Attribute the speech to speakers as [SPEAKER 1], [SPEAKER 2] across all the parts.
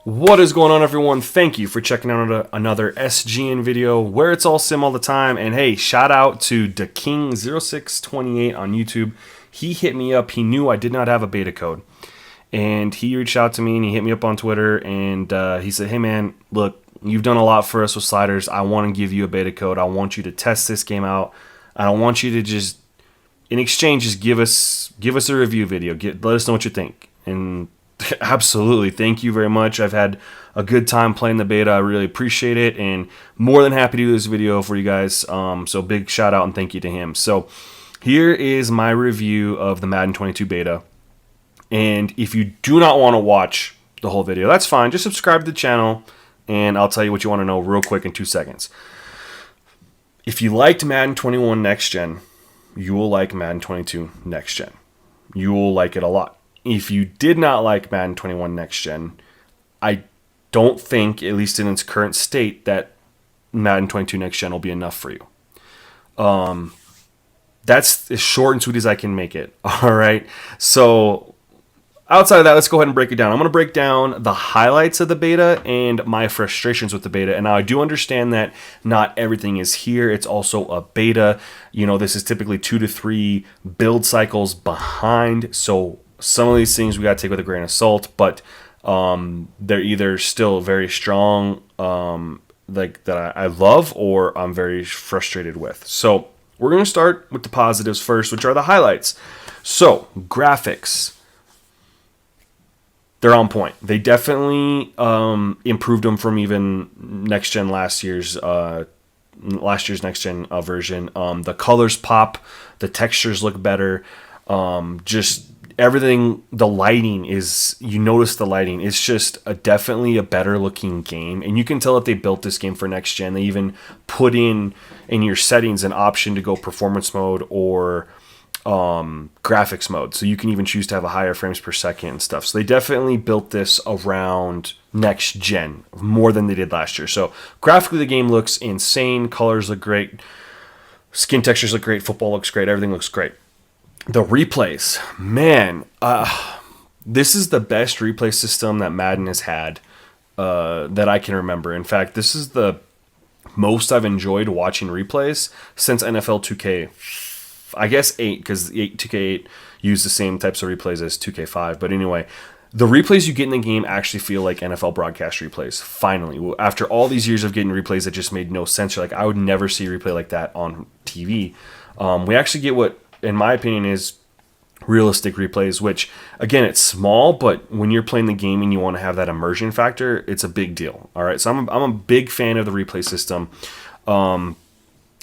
[SPEAKER 1] What is going on, everyone? Thank you for checking out another SGN video where it's all sim all the time. And hey, shout out to DaKing0628 on YouTube. He hit me up. He knew I did not have a beta code. And he reached out to me and he hit me up on Twitter. And he said, hey man, look, you've done a lot for us with sliders. I want to give you a beta code. I want you to test this game out. I don't want you to just, in exchange, just give us a review video. Let us know what you think. And absolutely, thank you very much. I've had a good time playing the beta. I really appreciate it, and more than happy to do this video for you guys. So big shout out and thank you to him. So here is my review of the Madden 22 beta. And if you do not want to watch the whole video, that's fine. Just subscribe to the channel, and I'll tell you what you want to know real quick in 2 seconds. If you liked Madden 21 Next Gen, you will like Madden 22 Next Gen. You will like it a lot. If you did not like Madden 21 Next Gen, I don't think, at least in its current state, that Madden 22 Next Gen will be enough for you. That's as short and sweet as I can make it. All right. So outside of that, let's go ahead and break it down. I'm going to break down the highlights of the beta and my frustrations with the beta. And now I do understand that not everything is here. It's also a beta. You know, this is typically 2 to 3 build cycles behind. So some of these things we got to take with a grain of salt, but they're either still very strong, like that I love, or I'm very frustrated with. So we're going to start with the positives first, which are the highlights. So graphics, they're on point. They definitely improved them from even next gen last year's next gen version. The colors pop, the textures look better. Just everything, the lighting is, you notice the lighting, it's just definitely a better looking game. And you can tell that they built this game for next gen. They even put in your settings an option to go performance mode or graphics mode. So you can even choose to have a higher frames per second and stuff. So they definitely built this around next gen more than they did last year. So graphically the game looks insane. Colors look great. Skin textures look great. Football looks great. Everything looks great. The replays, man, this is the best replay system that Madden has had that I can remember. In fact, this is the most I've enjoyed watching replays since NFL 2K, I guess 8, because 2K8 used the same types of replays as 2K5. But anyway, the replays you get in the game actually feel like NFL broadcast replays. Finally, after all these years of getting replays that just made no sense, you're like, I would never see a replay like that on TV. We actually get what, in my opinion, is realistic replays, which, again, it's small, but when you're playing the game and you want to have that immersion factor, it's a big deal. All right, so I'm a big fan of the replay system. And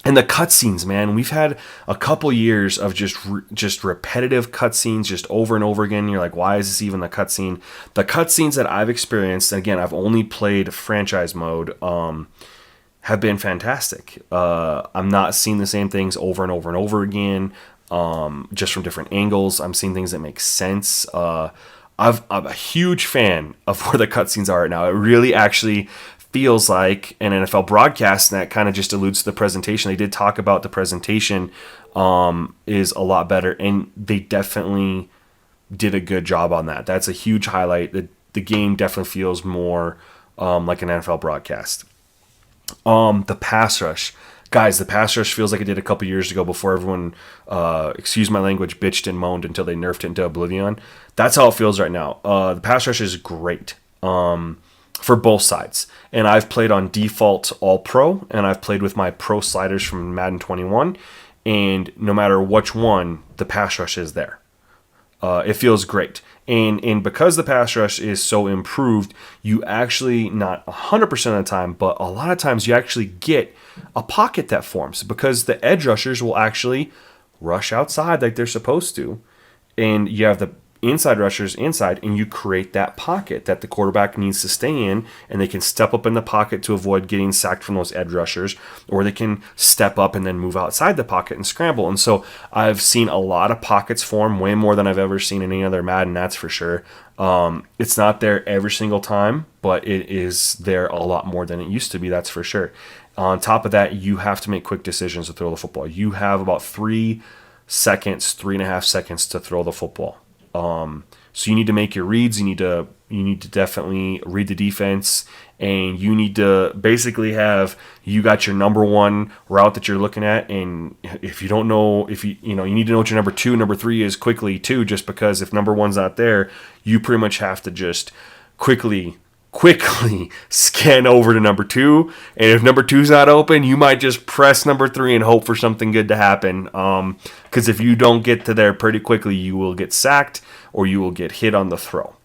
[SPEAKER 1] the cutscenes, man, we've had a couple years of just repetitive cutscenes, just over and over again. You're like, why is this even the cutscene? The cutscenes that I've experienced, and again, I've only played franchise mode, have been fantastic. I'm not seeing the same things over and over and over again. Just from different angles. I'm seeing things that make sense. I'm a huge fan of where the cutscenes are right now. It really actually feels like an NFL broadcast, and that kind of just alludes to the presentation. They did talk about the presentation is a lot better, and they definitely did a good job on that. That's a huge highlight. The game definitely feels more like an NFL broadcast. The pass rush. Guys, the pass rush feels like it did a couple years ago before everyone, excuse my language, bitched and moaned until they nerfed it into oblivion. That's how it feels right now. The pass rush is great for both sides. And I've played on default all-pro, and I've played with my pro sliders from Madden 21. And no matter which one, the pass rush is there. It feels great. And because the pass rush is so improved, you actually, not 100% of the time, but a lot of times you actually get a pocket that forms because the edge rushers will actually rush outside like they're supposed to. And you have the inside rushers inside, and you create that pocket that the quarterback needs to stay in, and they can step up in the pocket to avoid getting sacked from those edge rushers, or they can step up and then move outside the pocket and scramble. And so I've seen a lot of pockets form, way more than I've ever seen in any other Madden, that's for sure. It's not there every single time, but it is there a lot more than it used to be, that's for sure. On top of that, you have to make quick decisions to throw the football. You have about 3.5 seconds to throw the football. So you need to make your reads. You need to, You need to definitely read the defense, and you need to basically have you got your number one route that you're looking at, and if you don't know, if you need to know what your number two, number three is quickly too, just because if number one's not there, you pretty much have to just quickly scan over to number two, and if number two's not open, you might just press number three and hope for something good to happen, because if you don't get to there pretty quickly, you will get sacked or you will get hit on the throw.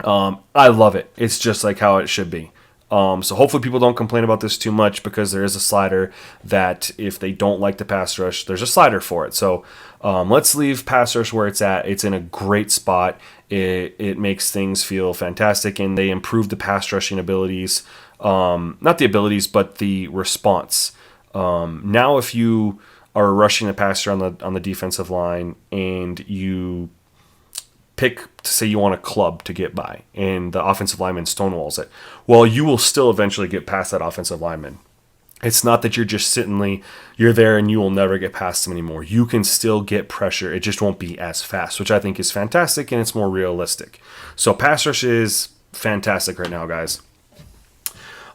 [SPEAKER 1] I love it. It's just like how it should be. So hopefully people don't complain about this too much, because there is a slider that if they don't like the pass rush, there's a slider for it. So let's leave pass rush where it's at. It's in a great spot. It makes things feel fantastic, and they improve the pass rushing abilities. Not the abilities, but the response. Now if you are rushing the passer on the defensive line, and you pick to say you want a club to get by, and the offensive lineman stonewalls it, well, you will still eventually get past that offensive lineman. It's not that you're there and you will never get past them anymore. You can still get pressure. It just won't be as fast, which I think is fantastic, and it's more realistic. So pass rush is fantastic right now, guys.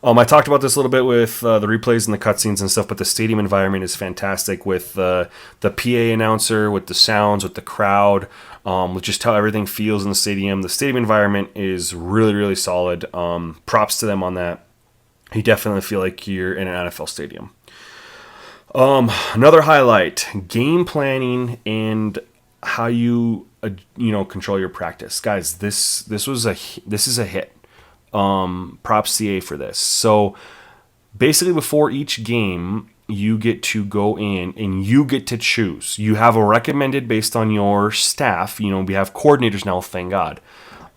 [SPEAKER 1] I talked about this a little bit with the replays and the cutscenes and stuff, but the stadium environment is fantastic with the PA announcer, with the sounds, with the crowd, with just how everything feels in the stadium. The stadium environment is really, really solid. Props to them on that. You definitely feel like you're in an NFL stadium. Another highlight: game planning and how you control your practice, guys. This is a hit. Props CA for this. So basically, before each game, you get to go in and you get to choose. You have a recommended based on your staff. We have coordinators now, thank God.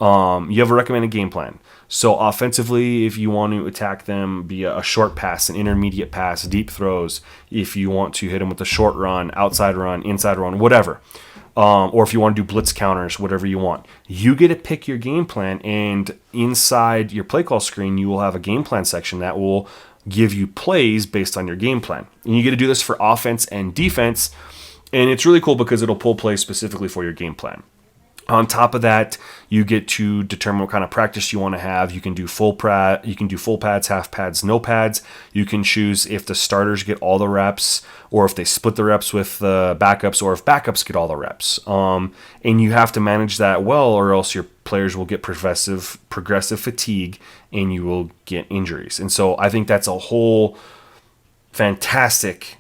[SPEAKER 1] You have a recommended game plan. So offensively, if you want to attack them via a short pass, an intermediate pass, deep throws, if you want to hit them with a short run, outside run, inside run, whatever. Or if you want to do blitz counters, whatever you want. You get to pick your game plan, and inside your play call screen, you will have a game plan section that will give you plays based on your game plan. And you get to do this for offense and defense, and it's really cool because it'll pull plays specifically for your game plan. On top of that, you get to determine what kind of practice you want to have. You can do full pads, half pads, no pads. You can choose if the starters get all the reps, or if they split the reps with the backups, or if backups get all the reps. And you have to manage that well, or else your players will get progressive fatigue, and you will get injuries. And so I think that's a whole fantastic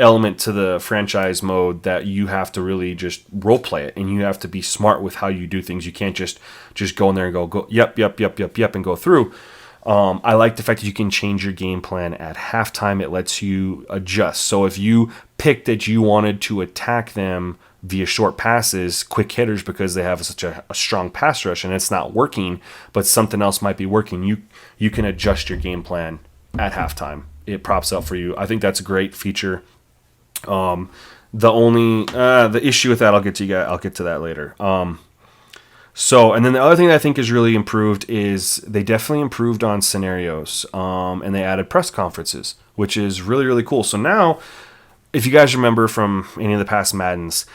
[SPEAKER 1] element to the franchise mode, that you have to really just role play it, and you have to be smart with how you do things. You can't just go in there and go yep and go through. I like the fact that you can change your game plan at halftime. It lets you adjust. So if you picked that you wanted to attack them via short passes, quick hitters, because they have such a strong pass rush and it's not working, but something else might be working, you can adjust your game plan at halftime. It props up for you. I think that's a great feature. The issue with that, I'll get to that later. And then the other thing that I think is really improved is they definitely improved on scenarios, and they added press conferences, which is really, really cool. So now, if you guys remember from any of the past Maddens,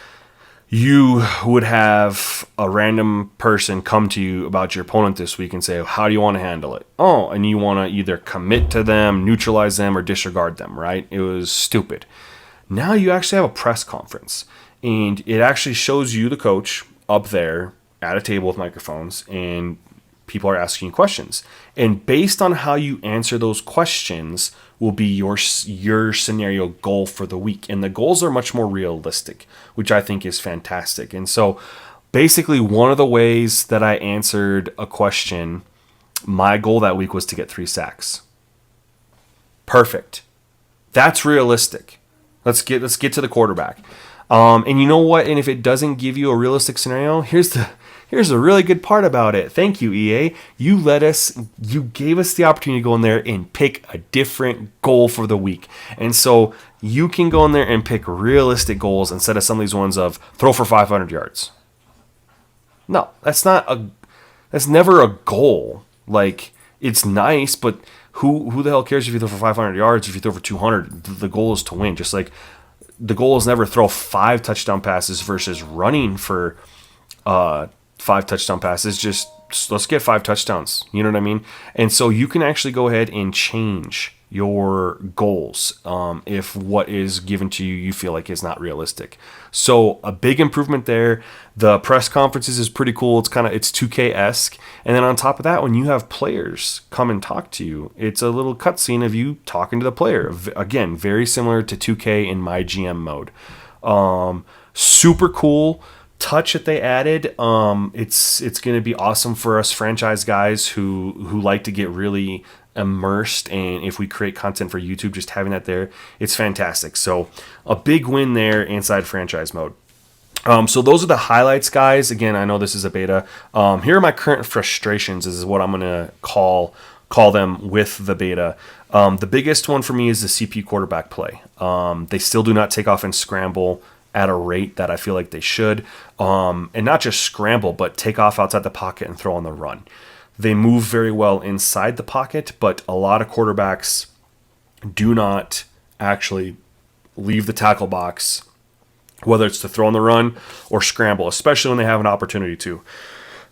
[SPEAKER 1] you would have a random person come to you about your opponent this week and say, how do you want to handle it? Oh, and you want to either commit to them, neutralize them, or disregard them, right? It was stupid. Now you actually have a press conference, and it actually shows you, the coach, up there at a table with microphones, and people are asking you questions. And based on how you answer those questions will be your scenario goal for the week. And the goals are much more realistic, which I think is fantastic. And so basically, one of the ways that I answered a question, my goal that week was to get 3 sacks. Perfect. That's realistic. Let's get to the quarterback. And you know what? And if it doesn't give you a realistic scenario, here's the really good part about it. Thank you, EA. You gave us the opportunity to go in there and pick a different goal for the week. And so you can go in there and pick realistic goals instead of some of these ones of throw for 500 yards. No, that's never a goal. Like, it's nice, but who the hell cares if you throw for 500 yards, if you throw for 200? The goal is to win. Just like the goal is never throw 5 touchdown passes versus running for 5 touchdown passes. Just let's get 5 touchdowns. You know what I mean? And so you can actually go ahead and change your goals if what is given to you feel like is not realistic. So a big improvement there. The press conferences is pretty cool. It's 2K-esque. And then on top of that, when you have players come and talk to you, it's a little cutscene of you talking to the player. Again, very similar to 2K in my GM mode. Super cool touch that they added. It's going to be awesome for us franchise guys who like to get really immersed, and if we create content for YouTube, just having that there, it's fantastic. So a big win there inside franchise mode. So those are the highlights, guys. Again, I know this is a beta. Here are my current frustrations, is what I'm going to call them with the beta. The biggest one for me is the CPU quarterback play. They still do not take off and scramble at a rate that I feel like they should. And not just scramble, but take off outside the pocket and throw on the run. They move very well inside the pocket, but a lot of quarterbacks do not actually leave the tackle box, whether it's to throw on the run or scramble, especially when they have an opportunity to.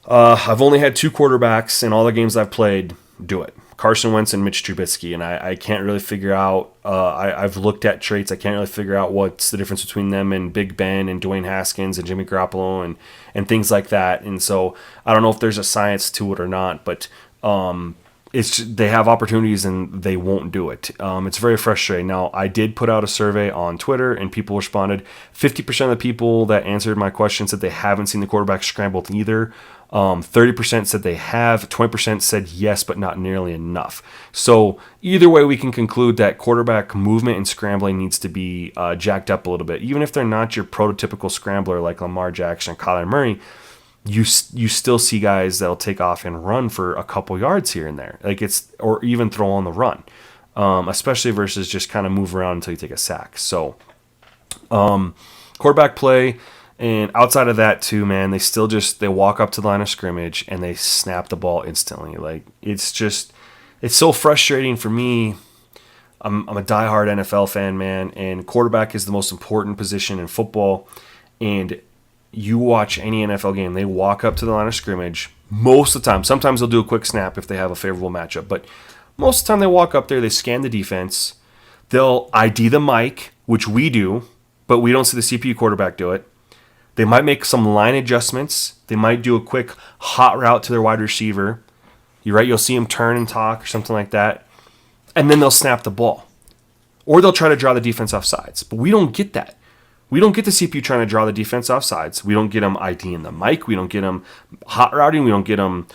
[SPEAKER 1] I've only had 2 quarterbacks in all the games I've played do it. Carson Wentz and Mitch Trubisky, and I can't really figure out, I've looked at traits, I can't really figure out what's the difference between them and Big Ben and Dwayne Haskins and Jimmy Garoppolo and things like that. And so I don't know if there's a science to it or not, but they have opportunities and they won't do it. It's very frustrating. Now, I did put out a survey on Twitter and people responded. 50% of the people that answered my question said they haven't seen the quarterback scrambled either. 30% said they have, 20% said yes, but not nearly enough. So either way, we can conclude that quarterback movement and scrambling needs to be jacked up a little bit. Even if they're not your prototypical scrambler like Lamar Jackson and Kyler Murray, you still see guys that'll take off and run for a couple yards here and there, or even throw on the run, especially versus just kind of move around until you take a sack. So quarterback play. And outside of that too, man, they walk up to the line of scrimmage and they snap the ball instantly. Like, it's so frustrating for me. I'm a diehard NFL fan, man, and quarterback is the most important position in football. And you watch any NFL game, they walk up to the line of scrimmage most of the time. Sometimes they'll do a quick snap if they have a favorable matchup, but most of the time they walk up there, they scan the defense, they'll ID the mic, which we do, but we don't see the CPU quarterback do it. They might make some line adjustments. They might do a quick hot route to their wide receiver. You'll see them turn and talk or something like that. And then they'll snap the ball. Or they'll try to draw the defense off sides. But we don't get that. We don't get the CPU trying to draw the defense off sides. We don't get them IDing the mic. We don't get them hot routing. We don't get them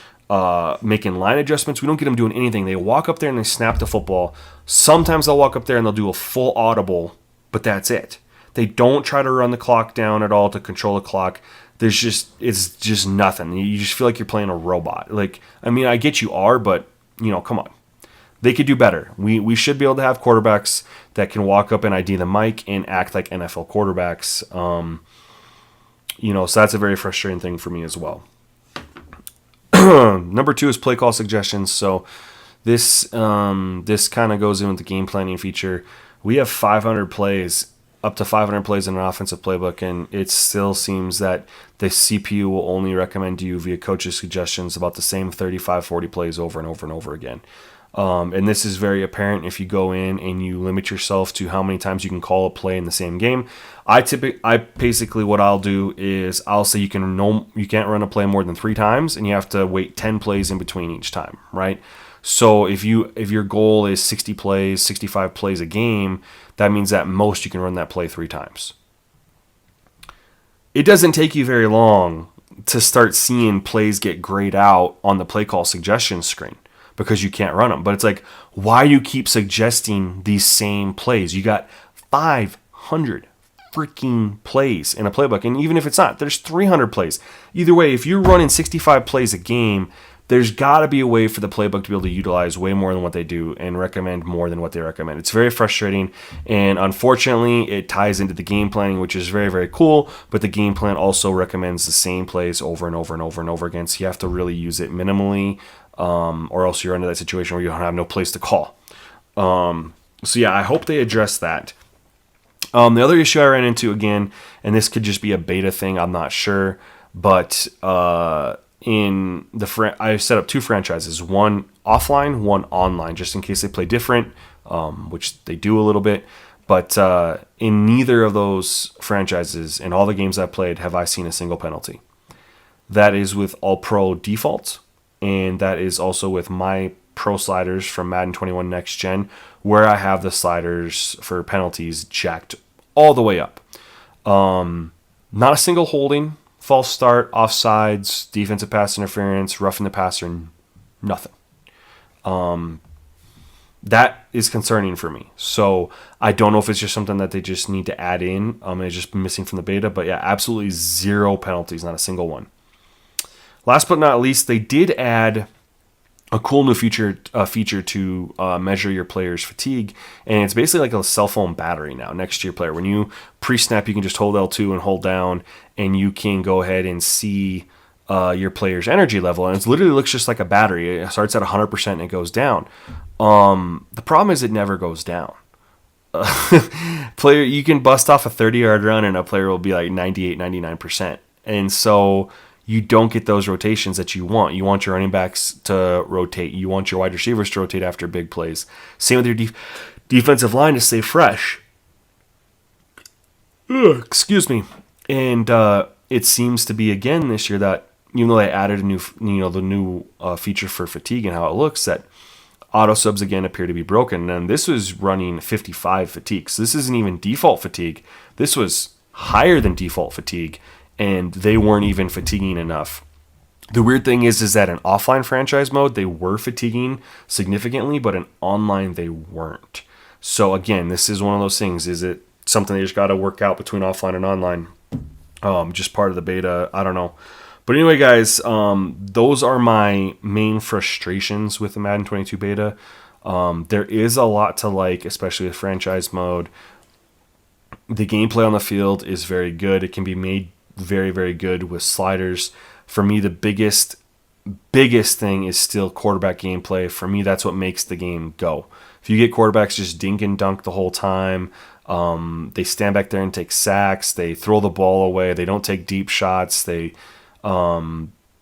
[SPEAKER 1] making line adjustments. We don't get them doing anything. They walk up there and they snap the football. Sometimes they'll walk up there and they'll do a full audible, but that's it. They don't try to run the clock down at all to control the clock. It's just nothing. You just feel like you're playing a robot. I get you are, but come on. They could do better. We should be able to have quarterbacks that can walk up and ID the mic and act like NFL quarterbacks. So that's a very frustrating thing for me as well. Number 2 is play call suggestions. So this kind of goes in with the game planning feature. We have 500 plays. Up to 500 plays in an offensive playbook, and it still seems that the CPU will only recommend to you via coach's suggestions about the same 35, 40 plays over and over and over again. And this is very apparent if you go in and you limit yourself to how many times you can call a play in the same game. Basically what I'll do is I'll say you can't run a play more than 3 times, and you have to wait 10 plays in between each time, right? So if your goal is 60 plays, 65 plays a game, that means at most you can run that play 3 times. It doesn't take you very long to start seeing plays get grayed out on the play call suggestions screen because you can't run them. But it's like, why do you keep suggesting these same plays? You got 500 freaking plays in a playbook. And even if it's not, there's 300 plays. Either way, if you're running 65 plays a game, there's got to be a way for the playbook to be able to utilize way more than what they do and recommend more than what they recommend. It's very frustrating, and unfortunately, it ties into the game planning, which is very, very cool, but the game plan also recommends the same plays over and over and over and over again, so you have to really use it minimally, or else you're into that situation where you don't have no place to call. I hope they address that. The other issue I ran into, again, and this could just be a beta thing, I'm not sure, but I set up 2 franchises, one offline, one online, just in case they play different, which they do a little bit. But in neither of those franchises, in all the games I've played, have I seen a single penalty. That is with All Pro default, and that is also with my pro sliders from Madden 21 Next Gen, where I have the sliders for penalties jacked all the way up. Not a single holding, false start, offsides, defensive pass interference, roughing the passer, nothing. That is concerning for me. So I don't know if it's just something that they just need to add in. It's just missing from the beta. But yeah, absolutely 0 penalties, not a single one. Last but not least, they did add a cool new feature to measure your player's fatigue, and it's basically like a cell phone battery now next to your player. When you pre-snap, you can just hold L2 and hold down, and you can go ahead and see your player's energy level, and it literally looks just like a battery. It starts at 100% and it goes down. The problem is it never goes down. Player, you can bust off a 30-yard run and a player will be like 98, 99%, and so you don't get those rotations that you want. You want your running backs to rotate. You want your wide receivers to rotate after big plays. Same with your defensive line to stay fresh. Excuse me. And it seems to be again this year that even though they added the new feature for fatigue and how it looks, that auto subs again appear to be broken. And this was running 55 fatigue. So this isn't even default fatigue. This was higher than default fatigue. And they weren't even fatiguing enough. The weird thing is that in offline franchise mode, they were fatiguing significantly, but in online, they weren't. So again, this is one of those things. Is it something they just got to work out between offline and online? Just part of the beta. I don't know. But anyway, guys, those are my main frustrations with the Madden 22 beta. There is a lot to like, especially with franchise mode. The gameplay on the field is very good. It can be made very, very good with sliders. For me, the biggest thing is still quarterback gameplay. For me, that's what makes the game go. If you get quarterbacks just dink and dunk the whole time, they stand back there and take sacks, they throw the ball away, they don't take deep shots, they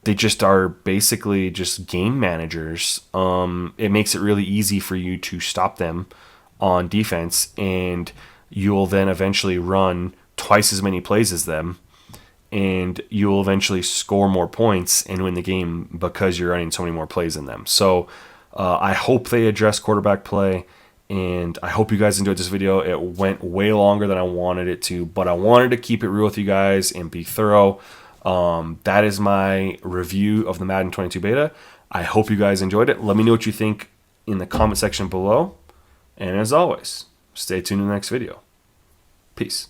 [SPEAKER 1] just are basically just game managers. It makes it really easy for you to stop them on defense, and you'll then eventually run twice as many plays as them, and you will eventually score more points and win the game because you're running so many more plays than them. So I hope they address quarterback play, and I hope you guys enjoyed this video. It went way longer than I wanted it to, but I wanted to keep it real with you guys and be thorough. That is my review of the Madden 22 beta. I hope you guys enjoyed it. Let me know what you think in the comment section below. And as always, stay tuned to the next video. Peace.